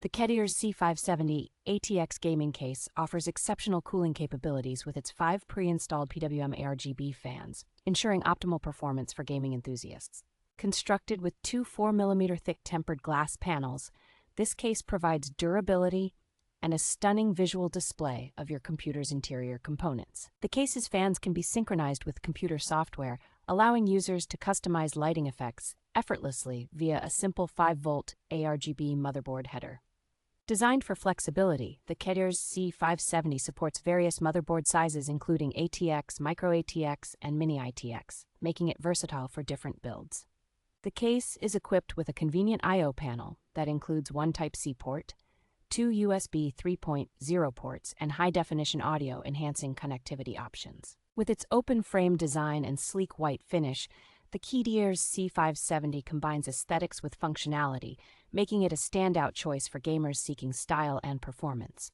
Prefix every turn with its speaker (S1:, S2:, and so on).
S1: The KEDIERS C570 ATX gaming case offers exceptional cooling capabilities with its 5 pre-installed PWM ARGB fans, ensuring optimal performance for gaming enthusiasts. Constructed with two 4mm thick tempered glass panels, this case provides durability and a stunning visual display of your computer's interior components. The case's fans can be synchronized with computer software, allowing users to customize lighting effects effortlessly via a simple 5-volt ARGB motherboard header. Designed for flexibility, the KEDIERS C570 supports various motherboard sizes including ATX, Micro-ATX, and Mini-ITX, making it versatile for different builds. The case is equipped with a convenient I/O panel that includes one Type-C port, two USB 3.0 ports, and high-definition audio enhancing connectivity options. With its open-frame design and sleek white finish, the KEDIERS C570 combines aesthetics with functionality, making it a standout choice for gamers seeking style and performance.